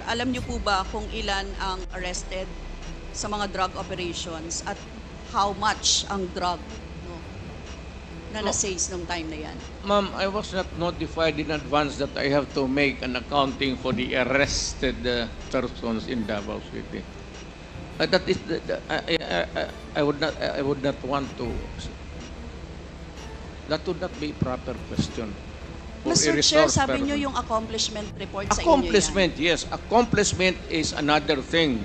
Alam niyo po ba kung ilan ang arrested sa mga drug operations at how much ang drug na na-seize nung time na yan? Ma'am, I was not notified in advance that I have to make an accounting for the arrested persons in Davao City. That is, I would not want to. That would not be a proper question. Mr. Chair, sabi niyo yung accomplishment report sa inyo yan. Accomplishment, yes. Accomplishment is another thing.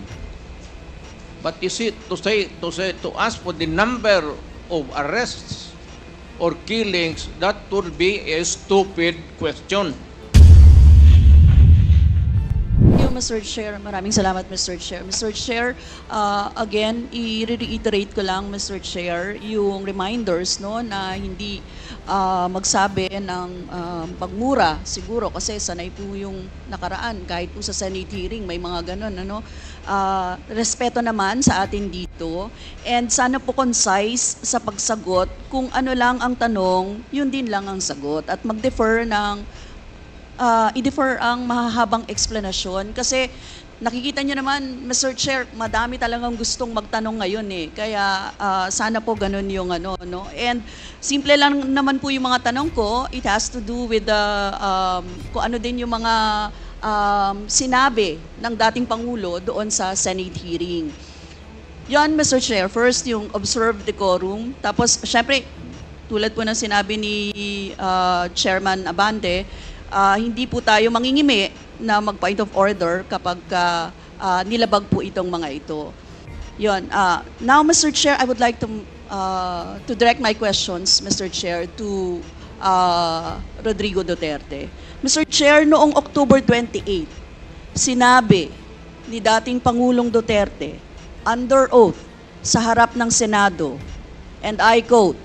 But you see, to ask for the number of arrests or killings, that would be a stupid question. Mr. Chair, maraming salamat, Mr. Chair. Mr. Chair, again, i-reiterate ko lang, Mr. Chair, yung reminders no, na hindi magsabi ng pagmura, siguro, kasi sanay po yung nakaraan, kahit po sa Senate hearing, may mga ganun, ano? Respeto naman sa atin dito, and sana po concise sa pagsagot, kung ano lang ang tanong, yun din lang ang sagot, at mag-defer ng i-defer ang mahahabang explanation kasi nakikita niyo naman, Mr. Chair, madami talagang gustong magtanong ngayon eh. Kaya sana po ganun yung ano, no? And simple lang naman po yung mga tanong ko. It has to do with kung ano din yung mga sinabi ng dating Pangulo doon sa Senate hearing. Yan, Mr. Chair. First, yung observe decorum. Tapos, syempre, tulad po ng sinabi ni Chairman Abante, hindi po tayo mangingimi na mag-point of order kapag nilabag po itong mga ito. Yun. Now, Mr. Chair, I would like to direct my questions, Mr. Chair, to Rodrigo Duterte. Mr. Chair, noong October 28, sinabi ni dating Pangulong Duterte, under oath, sa harap ng Senado, and I quote,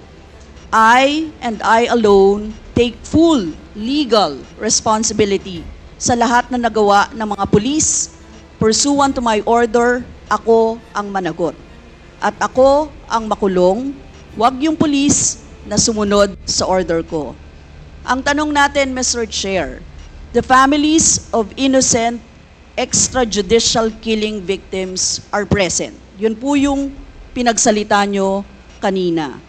I and I alone take full legal responsibility sa lahat na nagawa ng mga pulis. Pursuant to my order, ako ang managot. At ako ang makulong, wag yung pulis na sumunod sa order ko. Ang tanong natin, Mr. Chair, the families of innocent extrajudicial killing victims are present. Yun po yung pinagsalita nyo kanina.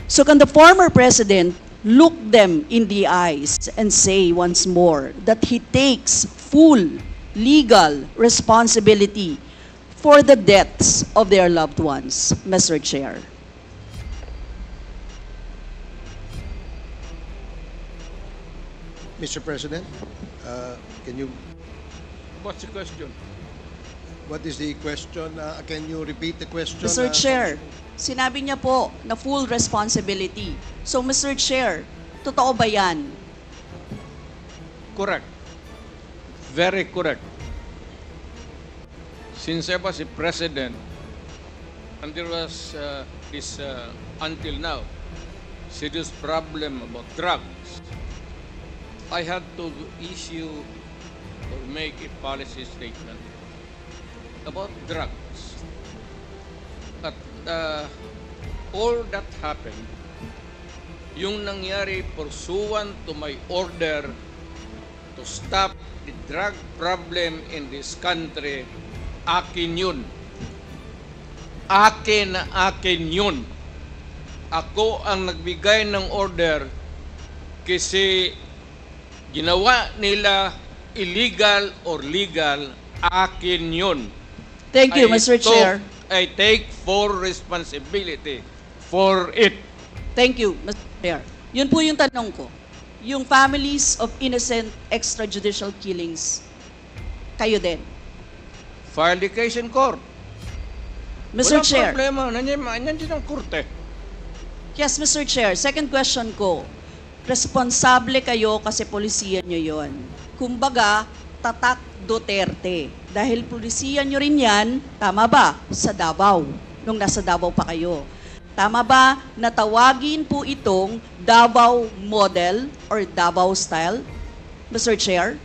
So can the former president look them in the eyes and say once more that he takes full legal responsibility for the deaths of their loved ones, Mr. Chair? Mr. President, can you? What's the question? What is the question? Can you repeat the question? Mr. Chair, sinabi niya po na full responsibility. So, Mr. Chair, totoo ba yan? Correct. Very correct. Since I was a president, and there was this, until now, serious problem about drugs, I had to issue or make a policy statement about drugs. At all that happened, yung nangyari pursuant to my order to stop the drug problem in this country, akin yun. Akin na akin yun. Ako ang nagbigay ng order kasi ginawa nila illegal or legal, akin yun. Thank you, Mr. Chair. I take full responsibility for it. Thank you, Mr. Chair. Yun po yung tanong ko. Yung families of innocent extrajudicial killings, kayo din. File the case in court. Mr. Walang Chair. problema. Nandiyan ang korte. Yes, Mr. Chair. Second question ko. Responsable kayo kasi polisiyan nyo yon. Kumbaga, tatak Duterte. Dahil polisiyan nyo rin yan, tama ba? Sa Davao. Nung nasa Davao pa kayo. Tama ba na tawagin po itong Davao model or Davao style? Mr. Chair?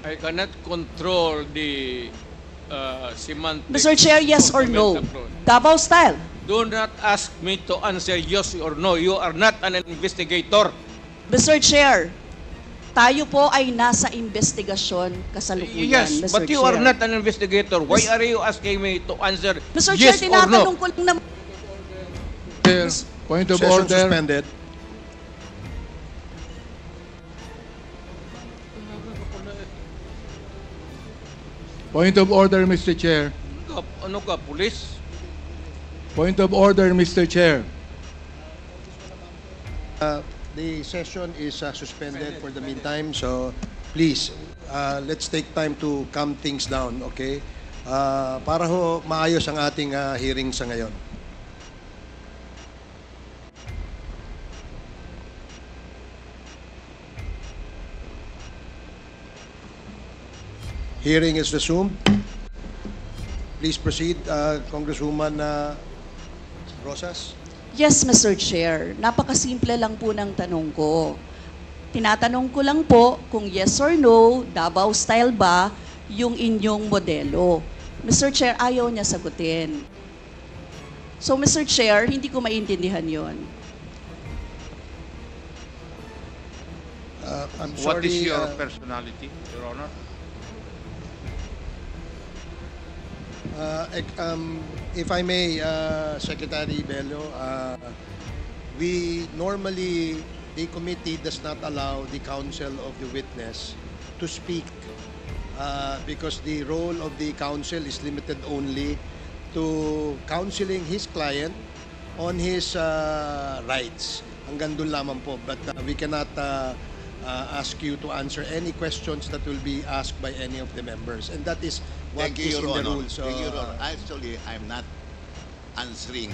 I cannot control the semantics. Mr. Chair, yes or no? Davao style? Do not ask me to answer yes or no. You are not an investigator. Mr. Chair, Tayo po ay nasa investigasyon kasalukuyan, Yes, Mr. but you Chair. are not an investigator. Why are you asking me to answer Mr. Chair, yes or no? tinatanong ko lang naman. Chair, point of Session order. suspended. Point of order, Mr. Chair. Ano ka, pulis? Point of order, Mr. Chair. The session is suspended for the meantime, so please, let's take time to calm things down, okay? Para ho maayos ang ating hearing sa ngayon. Hearing is resumed. Please proceed, Congresswoman Rosas. Yes, Mr. Chair. Napakasimple lang po ng tanong ko. Tinatanong ko lang po kung yes or no, Davao style ba yung inyong modelo. Mr. Chair, ayaw niya sagutin. So, Mr. Chair, hindi ko maintindihan yon. I'm What is sorry, your personality, Your Honor? If I may, Secretary Bello, we normally, the committee does not allow the counsel of the witness to speak because the role of the counsel is limited only to counseling his client on his rights. Hanggang doon lamang po. But we cannot ask you to answer any questions that will be asked by any of the members. And that is what Thank is you, in Your the Honor. rules. Thank you, Your Honor. Actually, I'm not answering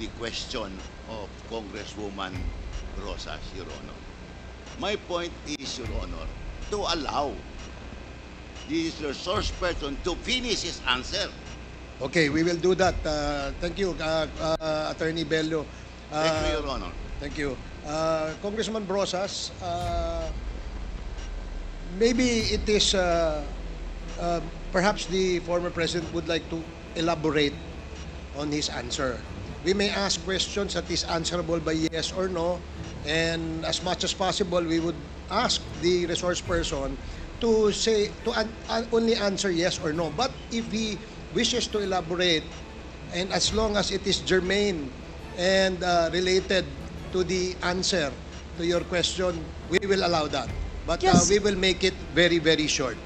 the question of Congresswoman Rosas, Your Honor. My point is, Your Honor, to allow the resource person to finish his answer. Okay, we will do that. Thank you, Attorney Bello. Thank you, Your Honor. Thank you. Congressman Brosas, maybe it is perhaps the former president would like to elaborate on his answer. We may ask questions that is answerable by yes or no, and as much as possible, we would ask the resource person to say only answer yes or no. But if he wishes to elaborate, and as long as it is germane and related to the answer to your question, we will allow that. But Yes. we will make it very, very short.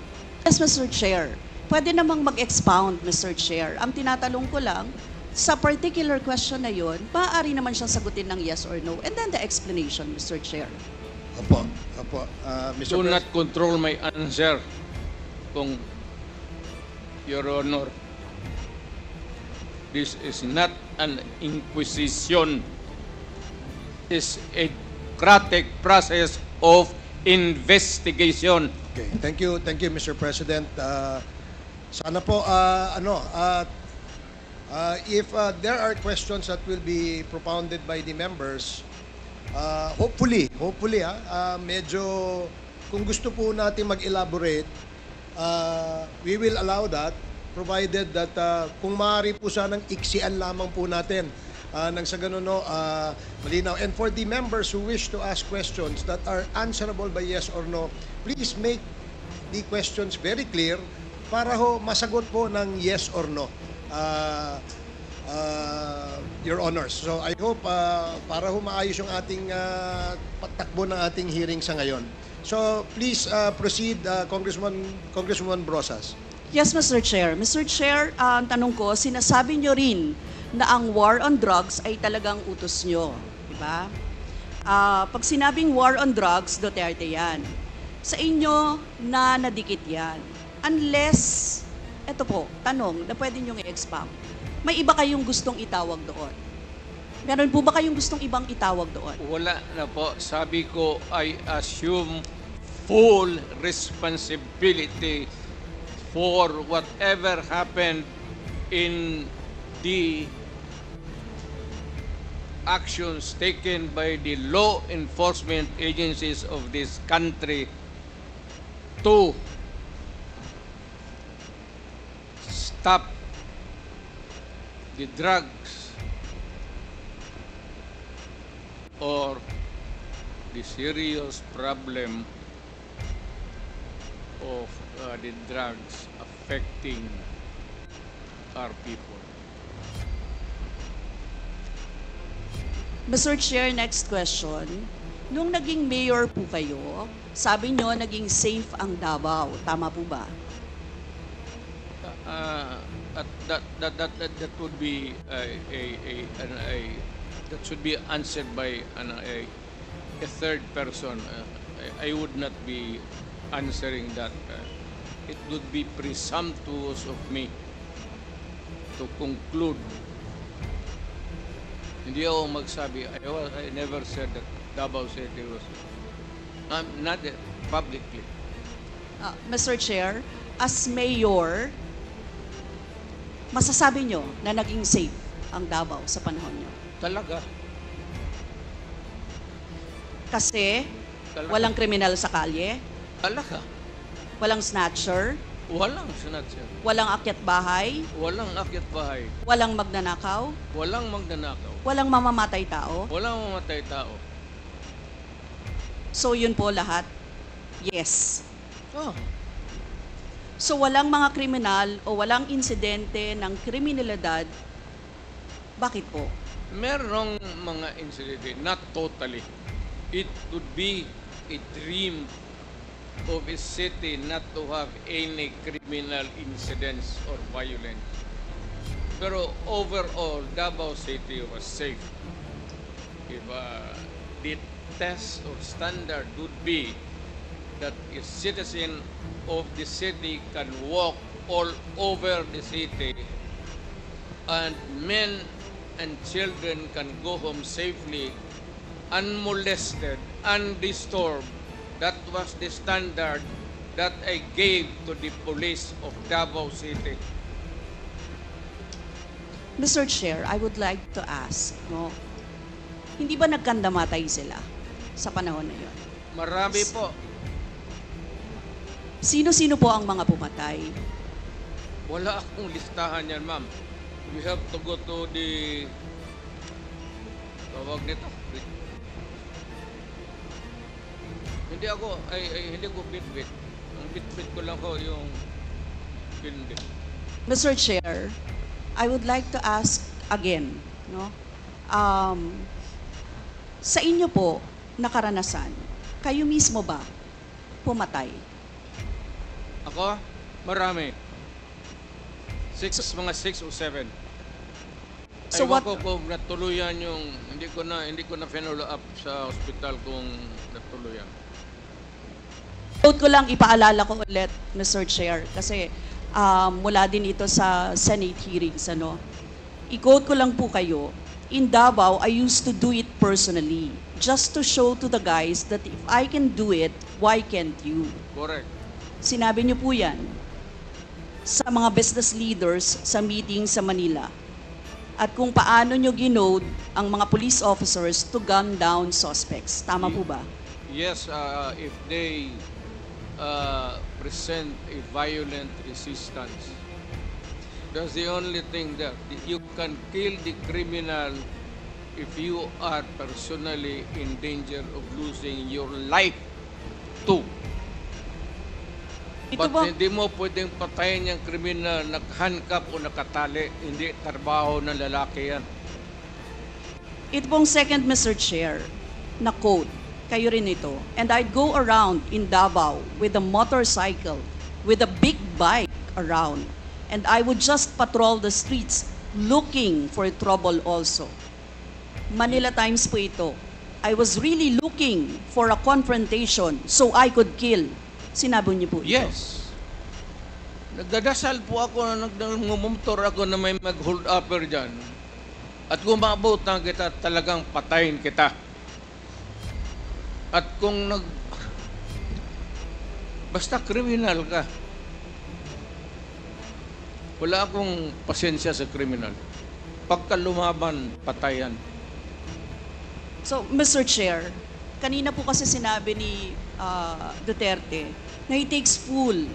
Yes, Mr. Chair. Pwede namang mag-expound, Mr. Chair. Ang tinatanong ko lang, sa particular question na yun, maaari naman siyang sagutin ng yes or no. And then the explanation, Mr. Chair. Opo, opo. Mr. Do Pres- not control my answer, kung Your Honor. This is not an inquisition. It's a democratic process of investigation. Okay, thank you, Mr. President. Sana po, if there are questions that will be propounded by the members, hopefully, medyo kung gusto po natin mag-elaborate, we will allow that, provided that kung maaari po sanang iksian lamang po natin nang sa ganun, no, malinaw. And for the members who wish to ask questions that are answerable by yes or no, please make the questions very clear para ho masagot po ng yes or no, Your Honors. So I hope para ho maayos yung ating patakbo ng ating hearing sa ngayon. So please proceed, Congresswoman Brosas. Yes, Mr. Chair. Mr. Chair, ang tanong ko, sinasabi nyo rin na ang war on drugs ay talagang utos nyo. Diba? Pag sinabing war on drugs, Duterte yan. Sa inyo na nadikit yan. Unless, eto po, tanong na pwede nyo i-expound. May iba kayong gustong itawag doon? Meron po ba kayong gustong ibang itawag doon? Wala na po. Sabi ko, I assume full responsibility for whatever happened in the actions taken by the law enforcement agencies of this country to stop the drugs or the serious problem of the drugs affecting our people. Mr. Chair, next question. Nung naging mayor po kayo, sabi nyo naging safe ang Davao. Tama po ba? That would be that should be answered by a third person. I would not be answering that. It would be presumptuous of me to conclude. Hindi ako magsabi. I never said that Davao City was not publicly. Mr. Chair, as mayor, masasabi nyo na naging safe ang Davao sa panahon nyo? Talaga. Kasi Talaga. walang kriminal sa kalye, Talaga. walang snatcher, Walang sinatser. walang akyat bahay, Walang akyat bahay. walang magnanakaw, Walang magnanakaw. walang mamamatay tao. Walang mamatay tao. So yun po lahat, yes. Oh. So walang mga kriminal o walang insidente ng kriminalidad, bakit po? Merong mga incident, not totally. It would be a dream of a city not to have any criminal incidents or violence. Pero overall, Davao City was safe. If the test or standard would be that a citizen of the city can walk all over the city and men and children can go home safely, unmolested, undisturbed. That was the standard that I gave to the police of Davao City. Mr. Chair, I would like to ask, no, hindi ba nagkandamatay sila sa panahon na yun? Marami po. Sino-sino po ang mga pumatay? Wala akong listahan yan, ma'am. We have to go to the... Tawag nito. Hindi ko bit-bit. Ang bit-bit ko lang ko yung hindi. Mr. Chair, I would like to ask again, no? Sa inyo po na karanasan, kayo mismo ba pumatay? Ako? Marami. Mga 6 o 7. So Aywan what- ko kung natuluyan yung hindi ko na follow up sa ospital kung natuluyan. Quote ko lang, ipaalala ko ulit, Mr. Chair, kasi mula din ito sa Senate hearings, ano. I-quote ko lang po kayo, in Davao, I used to do it personally, just to show to the guys that if I can do it, why can't you? Correct. Sinabi niyo po yan sa mga business leaders sa meeting sa Manila. At kung paano niyo ginode ang mga police officers to gun down suspects. Tama po ba? Yes, if they present a violent resistance, that's the only thing there. You can kill the criminal if you are personally in danger of losing your life too. Ito But ba, hindi mo pwedeng patayin yung kriminal nakahandcuff o nakatali. Hindi trabaho ng lalaki yan. ito pong second, Mr. Chair, na quote, kayo rin ito. And I'd go around in Davao with a motorcycle, with a big bike around. And I would just patrol the streets looking for trouble also. Manila Times po ito. I was really looking for a confrontation so I could kill. Sinabi niyo po ito. Yes. Nagdadasal po ako na nagmumotor ako na may mag-hold upper dyan. At kung maabutan kita, talagang patayin kita. At kung basta kriminal ka, wala akong pasensya sa kriminal. Pagka lumaban, patayan. So, Mr. Chair, kanina po kasi sinabi ni Duterte na he takes full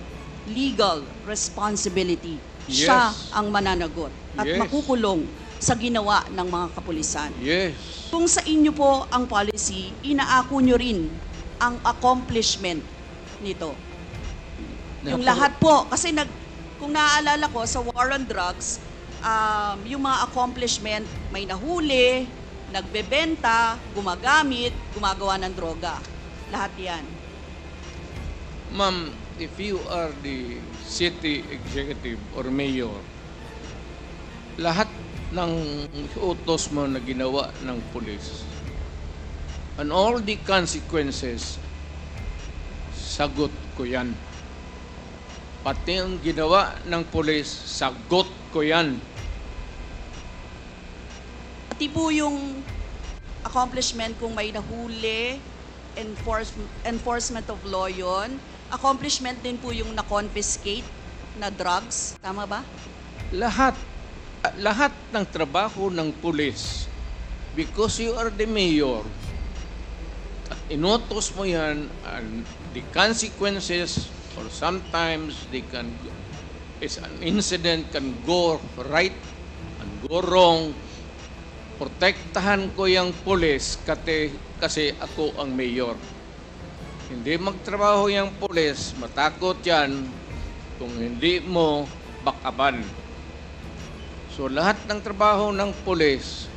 legal responsibility. Siya Yes. ang mananagot at Yes. makukulong sa ginawa ng mga kapulisan. Yes. Kung sa inyo po ang policy, inaako nyo rin ang accomplishment nito. Yung lahat po, kasi kung naaalala ko sa war on drugs, yung mga accomplishment, may nahuli, nagbebenta, gumagamit, gumagawa ng droga. Lahat yan. Ma'am, if you are the city executive or mayor, lahat ng utos mo na ginawa ng pulis, and all the consequences, sagot ko yan. Pati yung ginawa ng pulis, sagot ko yan. Pati po yung accomplishment kung may nahuli, enforcement of law yun. Accomplishment din po yung na-confiscate na drugs. Tama ba? Lahat ng trabaho ng pulis, because you are the mayor, at inutos mo yan, and the consequences, or sometimes an incident can go right and go wrong. Protektahan ko yung pulis kasi ako ang mayor. Hindi magtrabaho yung pulis, matakot yan kung hindi mo bakaban. So lahat ng trabaho ng pulis,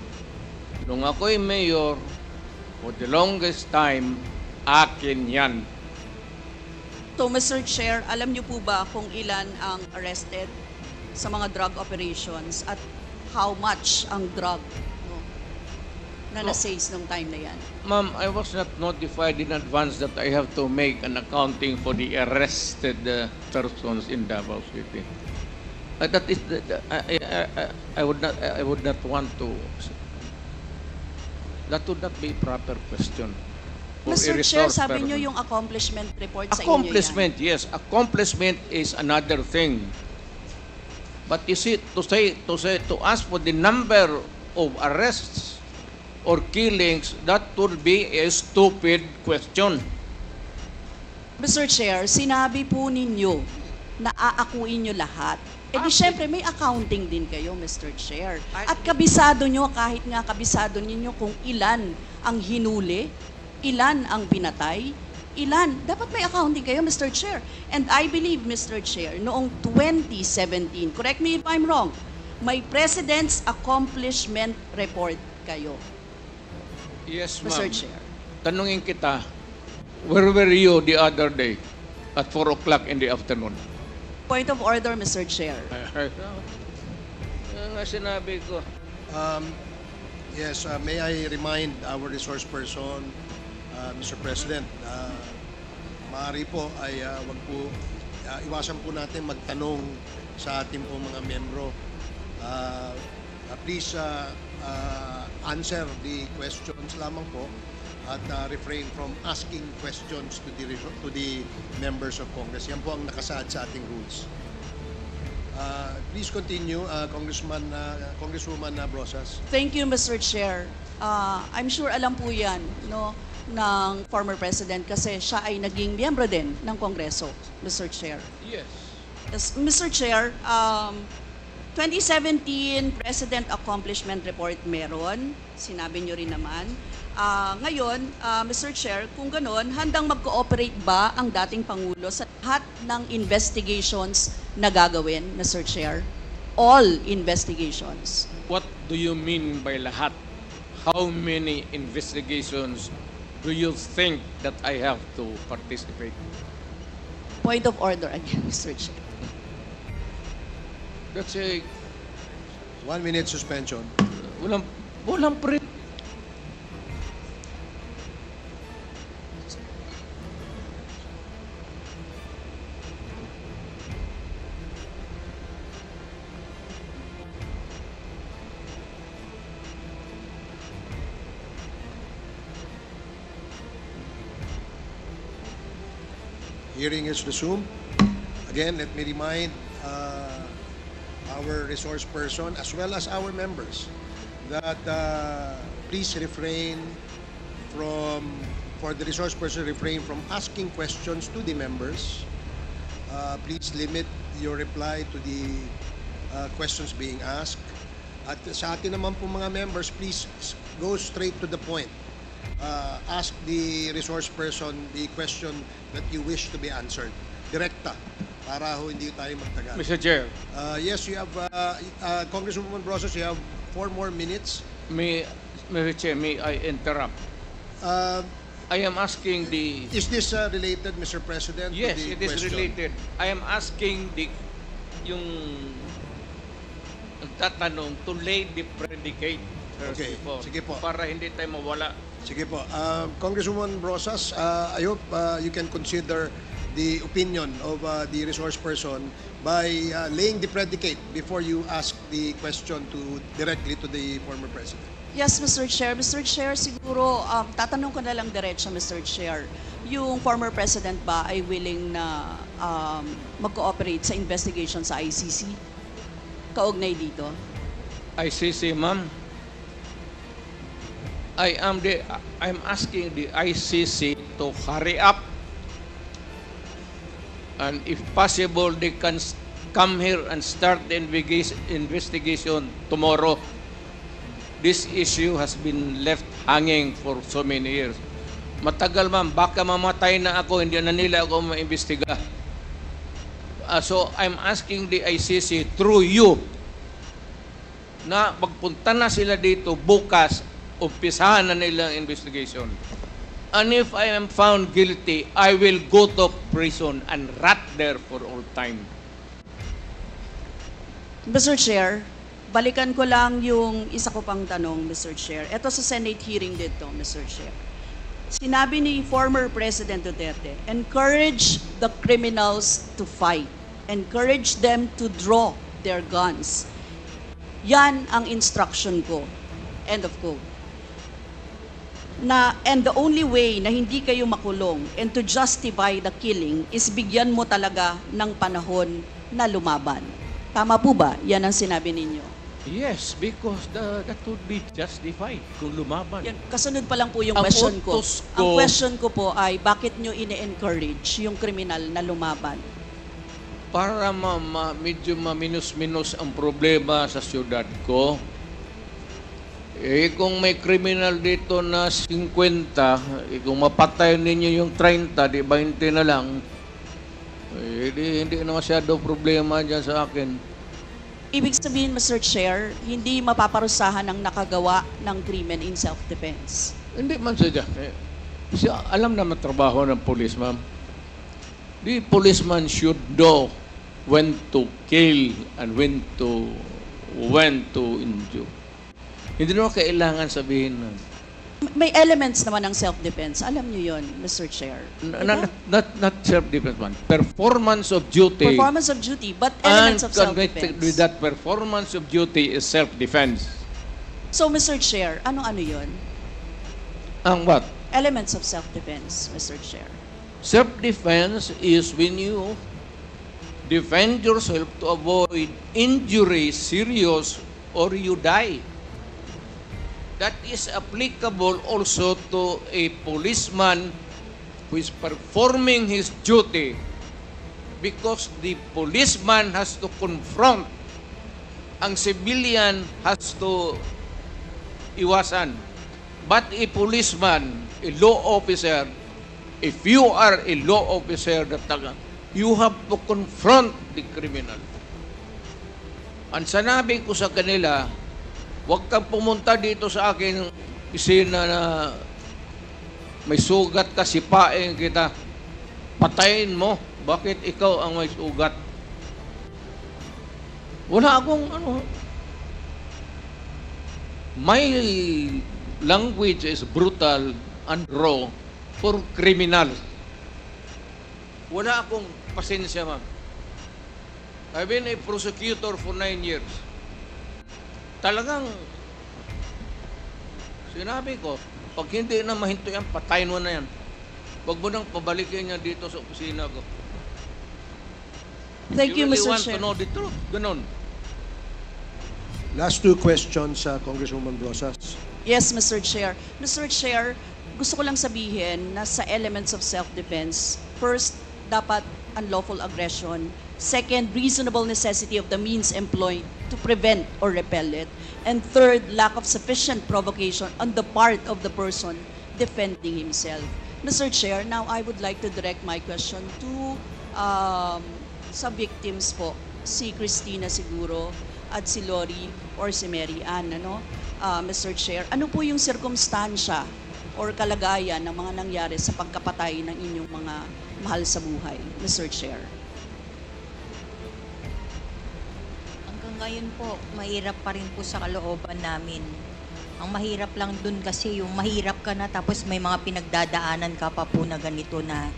nung ako'y mayor, for the longest time, akin yan. So, Mr. Chair, alam niyo po ba kung ilan ang arrested sa mga drug operations at how much ang drug na na-seize nung time na yan? Ma'am, I was not notified in advance that I have to make an accounting for the arrested persons in Davao City. That is, I would not want to. That would not be a proper question. For a Mr. Chair, resource sabi niyo person. yung accomplishment report sa inyo yan. Accomplishment, yes. Accomplishment is another thing. But you see, to ask for the number of arrests or killings, that would be a stupid question. Mr. Chair, sinabi po ninyo na aakuin nyo lahat. E di syempre may accounting din kayo, Mr. Chair. At kabisado nyo, kahit nga kabisado ninyo kung ilan ang hinuli, ilan ang pinatay, ilan. Dapat may accounting kayo, Mr. Chair. And I believe, Mr. Chair, noong 2017, correct me if I'm wrong, may President's Accomplishment Report kayo, Yes, ma'am. Mr. Chair. Tanungin kita, where were you the other day at 4 o'clock in the afternoon? Point of order, Mr. Chair. Nga sinabi ko. Yes, may I remind our resource person, Mr. President, maaari po ay wag po, iwasan po natin magtanong sa ating po mga membro. Please answer the questions lamang po at refrain from asking questions to the members of Congress. Yan po ang nakasaad sa ating rules. Please continue, Congresswoman Brosas. Thank you, Mr. Chair. I'm sure alam po yan, no, ng former President kasi siya ay naging miyembro din ng Kongreso, Mr. Chair. Yes. Yes, Mr. Chair, 2017 President Accomplishment Report meron, sinabi nyo rin naman. Ngayon, Mr. Chair, kung gano'n, handang mag-cooperate ba ang dating Pangulo sa lahat ng investigations na gagawin, Mr. Chair? All investigations. What do you mean by lahat? How many investigations do you think that I have to participate? Point of order again, Mr. Chair. That's a 1 minute suspension. walang pre. Hearing is resumed. Again, let me remind our resource person as well as our members that please refrain for the resource person, refrain from asking questions to the members. Please limit your reply to the questions being asked. At sa atin naman po mga members, please go straight to the point. Ask the resource person the question that you wish to be answered. Direkta, para ho hindi tayo magtagal. Mr. Chair, Yes, you have, Congresswoman Brosas, you have 4 more minutes. Mr. Chair, may I interrupt? I am asking the... Is this related, Mr. President? to Yes, the it is question? related. I am asking yung tatanong to lay the predicate first Okay, before, sige po. para hindi tayo mawala. Sige po. Congresswoman Brosas, I hope you can consider the opinion of the resource person by laying the predicate before you ask the question directly to the former president. Yes, Mr. Chair. Mr. Chair, siguro, tatanong ko na lang diretso, Mr. Chair. Yung former president ba ay willing na mag-cooperate sa investigation sa ICC? Kaugnay dito? ICC, ma'am. I'm asking the ICC to hurry up, and if possible, they can come here and start the investigation tomorrow. This issue has been left hanging for so many years. Matagal, ma'am, baka mamatay na ako, hindi na nila ako maimbestiga. So I'm asking the ICC through you na magpunta na sila dito bukas, umpisahan na nila ang investigation. And if I am found guilty, I will go to prison and rot there for all time. Mr. Chair, balikan ko lang yung isa ko pang tanong, Mr. Chair. Ito sa Senate hearing dito, Mr. Chair. Sinabi ni former President Duterte, encourage the criminals to fight. Encourage them to draw their guns. Yan ang instruction ko. End of quote. And the only way na hindi kayo makulong and to justify the killing is bigyan mo talaga ng panahon na lumaban. Tama po ba? Yan ang sinabi ninyo. Yes, because that would be justified kung lumaban. Yan, kasunod pa lang po yung Ang question ko. utos ko- Ang question ko po ay, bakit nyo ine-encourage yung kriminal na lumaban? Para medyo maminus-minus ang problema sa syudad ko. Kung may criminal dito na 50, kung mapatay ninyo yung 30, di 20 na lang, hindi na masyado problema dyan sa akin. Ibig sabihin, Mr. Chair, hindi mapaparusahan ang nakagawa ng krimen in self-defense. Hindi man siya. Siya alam naman trabaho ng police, ma'am. The policeman should know when to kill and when to injure. Hindi naman kailangan sabihin na. May elements naman ng self-defense. Alam niyo yon, Mr. Chair. Not self-defense, man. Performance of duty. Performance of duty, but elements of connected with self-defense. that performance of duty is self-defense. So, Mr. Chair, ano-ano yon? Ang what? Elements of self-defense, Mr. Chair. Self-defense is when you defend yourself to avoid injury, serious, or you die. That is applicable also to a policeman who is performing his duty, because the policeman has to confront, ang civilian has to iwasan. But a policeman, a law officer, if you are a law officer, you have to confront the criminal. Ang sanabi ko sa kanila, huwag kang pumunta dito sa akin isina na may sugat ka, sipain kita, patayin mo. Bakit ikaw ang may sugat? Wala akong my language is brutal and raw for criminal. Wala akong pasensya, ma'am. I've been a prosecutor for 9 years. Talagang sinabi ko, pag hindi na mahinto yan, patayin mo na yan. Huwag mo nang pabalikin niya dito sa opisina ko. Thank you, really Mr. want Chair. to know the truth. Ganon. Last 2 questions, Congresswoman Brosas. Yes, Mr. Chair. Mr. Chair, gusto ko lang sabihin na sa elements of self-defense, first, dapat unlawful aggression. Second, reasonable necessity of the means employed to prevent or repel it. And third, lack of sufficient provocation on the part of the person defending himself. Mr. Chair, now I would like to direct my question to sa victims po, si Christina siguro at si Lori or si Mary Ann, ano? Mr. Chair, ano po yung sirkumstansya or kalagayan ng mga nangyari sa pagkapatay ng inyong mga mahal sa buhay, Mr. Chair? Hanggang ngayon po, mahirap pa rin po sa kalooban namin. Ang mahirap lang dun kasi yung mahirap ka na tapos may mga pinagdadaanan ka pa po na ganito na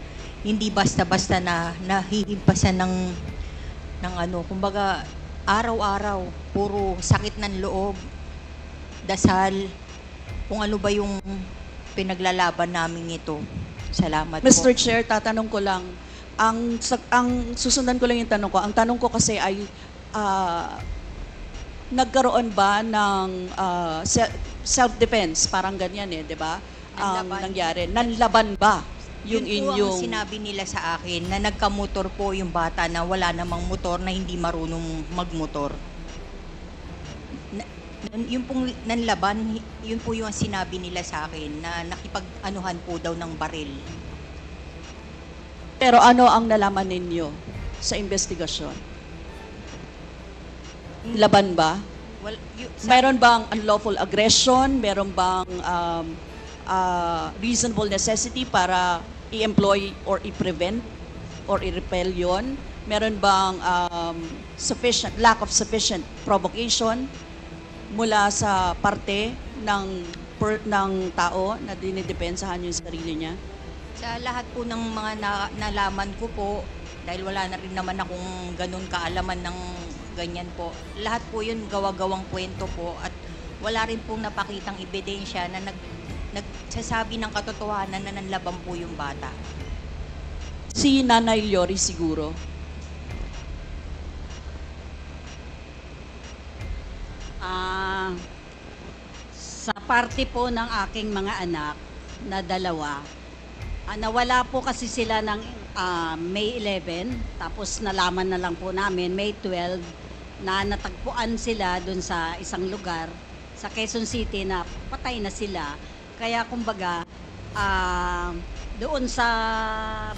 hindi basta-basta na nahihimpasan ng ano, kumbaga araw-araw, puro sakit ng loob, dasal, kung ano ba yung pinaglalaban namin ito. Salamat Mr. po. Chair, tatanong ko lang, ang susundan ko lang yung tanong ko. Ang tanong ko kasi ay, nagkaroon ba ng self-defense? Parang ganyan eh, di ba? Ang Nanlaban. nangyari. Nanlaban ba yung Yun po inyong... ang sinabi nila sa akin na nagkamotor po yung bata na wala namang motor na hindi marunong magmotor. Yung pong nanlaban, yun po yung sinabi nila sa akin na nakipag-anuhan po daw ng baril. Pero ano ang nalaman ninyo sa investigasyon? Laban ba? Well, Meron bang unlawful aggression? Meron bang reasonable necessity para i-employ or i-prevent or i-repel yun? Meron bang lack of sufficient provocation mula sa parte ng tao na dinidepensahan yung sarili niya? sa lahat po ng mga nalaman ko po, dahil wala na rin naman akong ganun kaalaman ng ganyan po, lahat po yun gawa-gawang kwento po at wala rin pong napakitang ebidensya na nagsasabi ng katotohanan na nanlaban po yung bata. Si Nanay Lori siguro. Sa parte po ng aking mga anak na dalawa, nawala po kasi sila ng May 11, tapos nalaman na lang po namin May 12 na natagpuan sila dun sa isang lugar sa Quezon City na patay na sila. Kaya kumbaga, doon sa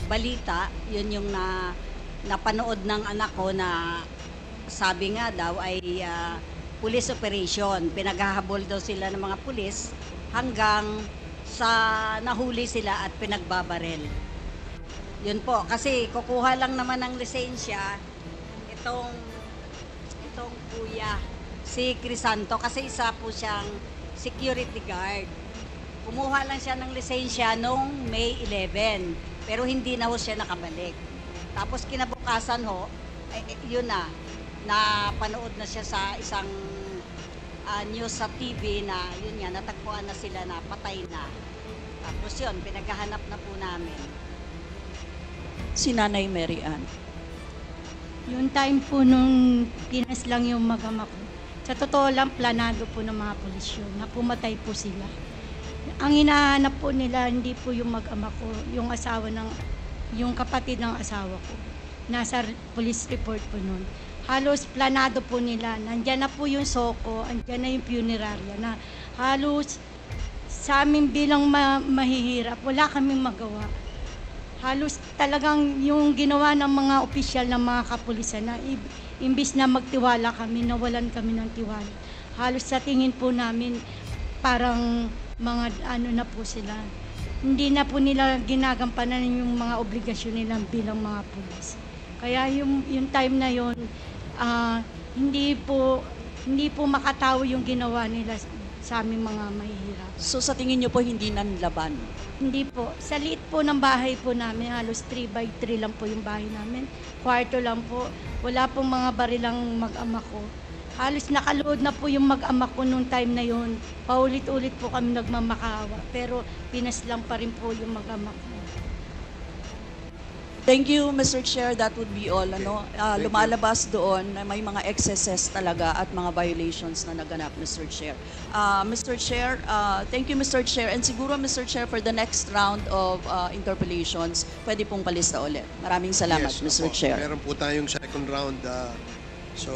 balita, yun yung napanood ng anak ko na sabi nga daw ay police operation. Pinaghahabol daw sila ng mga pulis hanggang sa nahuli sila at pinagbabarel. Yun po, kasi kukuha lang naman ng lisensya itong kuya, si Crisanto, kasi isa po siyang security guard. Kumuha lang siya ng lisensya noong May 11, pero hindi na ho siya nakabalik. Tapos kinabukasan ho, yun na panood na siya sa isang news sa TV na yun nga, natagpuan na sila na patay na. Tapos yun, pinaghahanap na po namin. Si Nanay Mary Ann. Yung time po nung pinas lang yung mag-ama ko, sa totoo lang, planado po ng mga pulis yun, na pumatay po sila. Ang hinahanap po nila, hindi po yung mag-ama ko, yung kapatid ng asawa ko. Nasa police report po nun. Halos planado po nila, nandyan na po yung soko, andyan na yung punerarya, na halos sa amin bilang mahihirap, wala kaming magawa. Halos talagang yung ginawa ng mga opisyal ng mga kapulisan na imbis na magtiwala kami, nawalan kami ng tiwala. Halos sa tingin po namin parang mga na po sila. Hindi na po nila ginagampanan yung mga obligasyon nila bilang mga pulis. Kaya yung time na yon, hindi po makatawo yung ginawa nila sa aming mga mahihirap. So sa tingin niyo po hindi nanlaban? Hindi po. Sa liit po ng bahay po namin, halos 3x3 lang po yung bahay namin. Kwarto lang po. Wala pong mga barilang mag-ama ko. Halos nakalood na po yung mag-ama ko nung time na yun. Paulit-ulit po kami nagmamakaawa. Pero pinaslang pa rin po yung mag-ama ko. Thank you, Mr. Chair. That would be all. Ano? Thank you. Lumalabas doon na may mga excesses talaga at mga violations na naganap, Mr. Chair. Mr. Chair, thank you, Mr. Chair. And siguro, Mr. Chair, for the next round of interpellations, pwede pong palista ulit. Maraming salamat, Yes, Mr. opo. Chair. Meron po tayong second round. So,